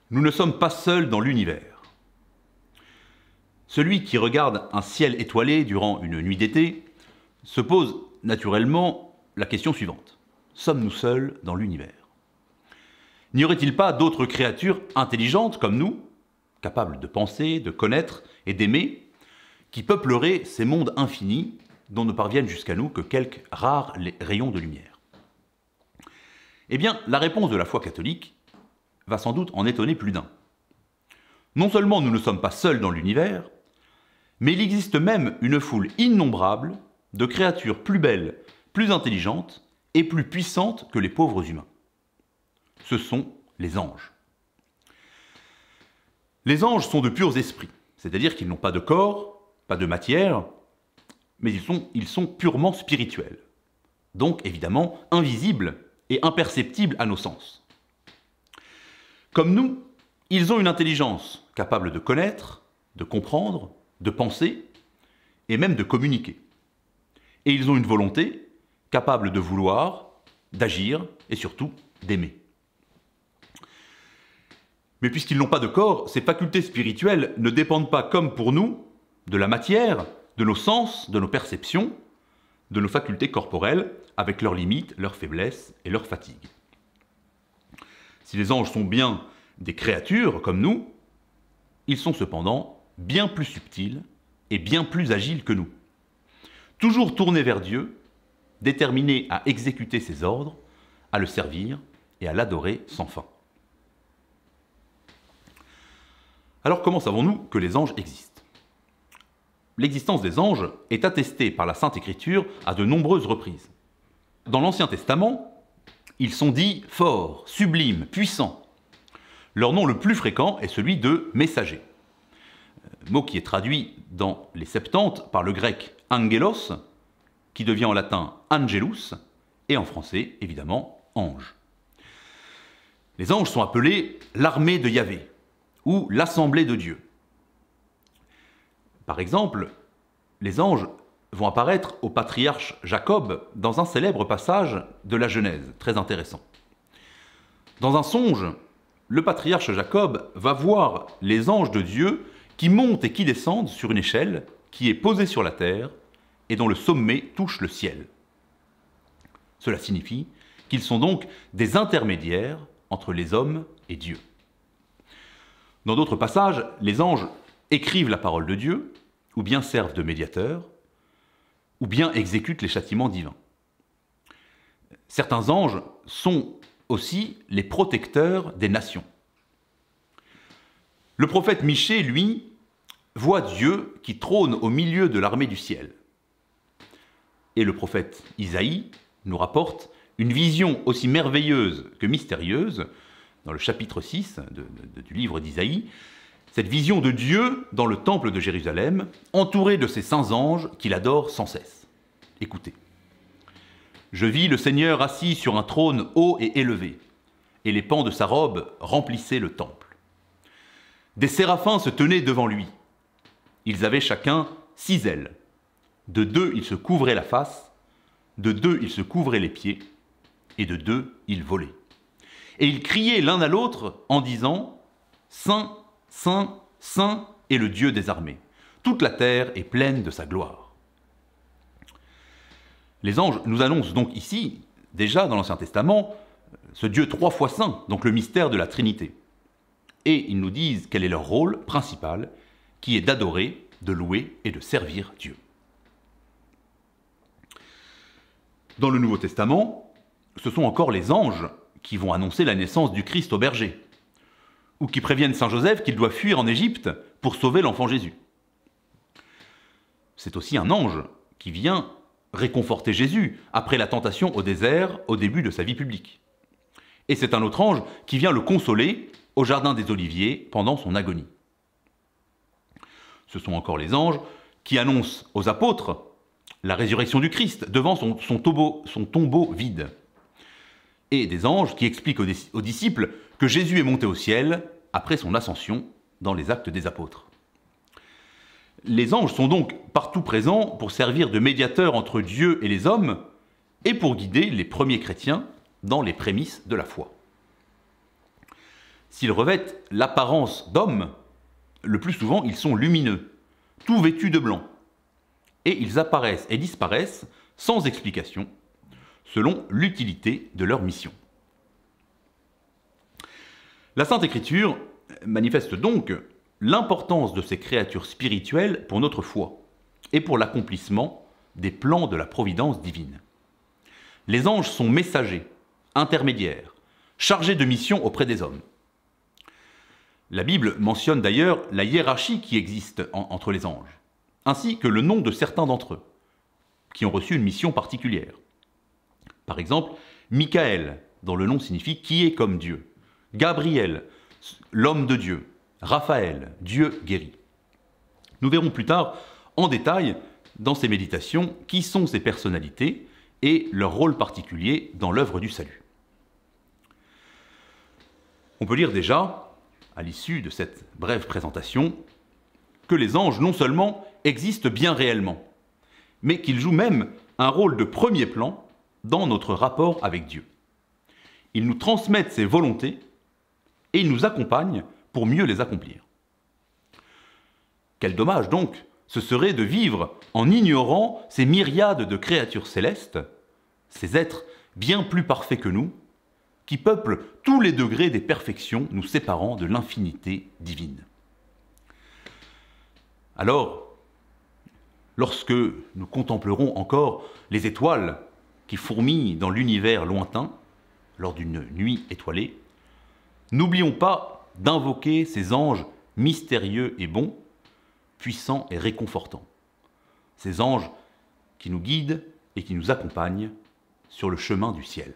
Nous ne sommes pas seuls dans l'univers. Celui qui regarde un ciel étoilé durant une nuit d'été se pose naturellement la question suivante. Sommes-nous seuls dans l'univers? N'y aurait-il pas d'autres créatures intelligentes comme nous, capables de penser, de connaître et d'aimer, qui peupleraient ces mondes infinis dont ne parviennent jusqu'à nous que quelques rares rayons de lumière? Eh bien, la réponse de la foi catholique va sans doute en étonner plus d'un. Non seulement nous ne sommes pas seuls dans l'univers, mais il existe même une foule innombrable de créatures plus belles, plus intelligentes et plus puissantes que les pauvres humains. Ce sont les anges. Les anges sont de purs esprits, c'est-à-dire qu'ils n'ont pas de corps, pas de matière, mais ils sont purement spirituels, donc évidemment invisibles et imperceptibles à nos sens. Comme nous, ils ont une intelligence capable de connaître, de comprendre, de penser et même de communiquer. Et ils ont une volonté capable de vouloir, d'agir et surtout d'aimer. Mais puisqu'ils n'ont pas de corps, ces facultés spirituelles ne dépendent pas, comme pour nous, de la matière, de nos sens, de nos perceptions, de nos facultés corporelles, avec leurs limites, leurs faiblesses et leurs fatigues. Si les anges sont bien des créatures comme nous, ils sont cependant bien plus subtils et bien plus agiles que nous. Toujours tournés vers Dieu, déterminés à exécuter ses ordres, à le servir et à l'adorer sans fin. Alors comment savons-nous que les anges existent? L'existence des anges est attestée par la Sainte Écriture à de nombreuses reprises. Dans l'Ancien Testament, ils sont dits forts, sublimes, puissants. Leur nom le plus fréquent est celui de messager, mot qui est traduit dans les Septante par le grec angelos, qui devient en latin angelus, et en français, évidemment, ange. Les anges sont appelés l'armée de Yahvé, ou l'assemblée de Dieu. Par exemple, les anges vont apparaître au patriarche Jacob dans un célèbre passage de la Genèse, très intéressant. Dans un songe, le patriarche Jacob va voir les anges de Dieu qui montent et qui descendent sur une échelle qui est posée sur la terre et dont le sommet touche le ciel. Cela signifie qu'ils sont donc des intermédiaires entre les hommes et Dieu. Dans d'autres passages, les anges écrivent la parole de Dieu, ou bien servent de médiateurs, ou bien exécutent les châtiments divins. Certains anges sont aussi les protecteurs des nations. Le prophète Michée, lui, voit Dieu qui trône au milieu de l'armée du ciel. Et le prophète Isaïe nous rapporte une vision aussi merveilleuse que mystérieuse, dans le chapitre 6 du livre d'Isaïe, cette vision de Dieu dans le temple de Jérusalem, entouré de ses saints anges qui l'adorent sans cesse. Écoutez. « Je vis le Seigneur assis sur un trône haut et élevé, et les pans de sa robe remplissaient le temple. Des séraphins se tenaient devant lui. Ils avaient chacun 6 ailes. De 2, ils se couvraient la face, de 2, ils se couvraient les pieds, et de 2, ils volaient. Et ils criaient l'un à l'autre en disant « Saint, Saint, Saint est le Dieu des armées. Toute la terre est pleine de sa gloire. » Les anges nous annoncent donc ici, déjà dans l'Ancien Testament, ce Dieu 3 fois saint, donc le mystère de la Trinité. Et ils nous disent quel est leur rôle principal, qui est d'adorer, de louer et de servir Dieu. Dans le Nouveau Testament, ce sont encore les anges qui vont annoncer la naissance du Christ au berger, ou qui préviennent Saint Joseph qu'il doit fuir en Égypte pour sauver l'enfant Jésus. C'est aussi un ange qui vient réconforter Jésus après la tentation au désert au début de sa vie publique. Et c'est un autre ange qui vient le consoler au jardin des Oliviers pendant son agonie. Ce sont encore les anges qui annoncent aux apôtres la résurrection du Christ devant son tombeau vide. Et des anges qui expliquent aux disciples que Jésus est monté au ciel après son ascension dans les Actes des Apôtres. Les anges sont donc partout présents pour servir de médiateurs entre Dieu et les hommes et pour guider les premiers chrétiens dans les prémices de la foi. S'ils revêtent l'apparence d'hommes, le plus souvent ils sont lumineux, tout vêtus de blanc. Et ils apparaissent et disparaissent sans explication, selon l'utilité de leur mission. La Sainte Écriture manifeste donc l'importance de ces créatures spirituelles pour notre foi et pour l'accomplissement des plans de la providence divine. Les anges sont messagers, intermédiaires, chargés de mission auprès des hommes. La Bible mentionne d'ailleurs la hiérarchie qui existe entre les anges, ainsi que le nom de certains d'entre eux, qui ont reçu une mission particulière. Par exemple, Michael, dont le nom signifie « qui est comme Dieu », Gabriel, l'homme de Dieu, Raphaël, Dieu guérit. Nous verrons plus tard, en détail, dans ces méditations, qui sont ces personnalités et leur rôle particulier dans l'œuvre du salut. On peut lire déjà, à l'issue de cette brève présentation, que les anges non seulement existent bien réellement, mais qu'ils jouent même un rôle de premier plan dans notre rapport avec Dieu. Ils nous transmettent ses volontés et ils nous accompagnent pour mieux les accomplir. Quel dommage donc ce serait de vivre en ignorant ces myriades de créatures célestes, ces êtres bien plus parfaits que nous, qui peuplent tous les degrés des perfections nous séparant de l'infinité divine. Alors, lorsque nous contemplerons encore les étoiles qui fourmillent dans l'univers lointain, lors d'une nuit étoilée, n'oublions pas d'invoquer ces anges mystérieux et bons, puissants et réconfortants. Ces anges qui nous guident et qui nous accompagnent sur le chemin du ciel.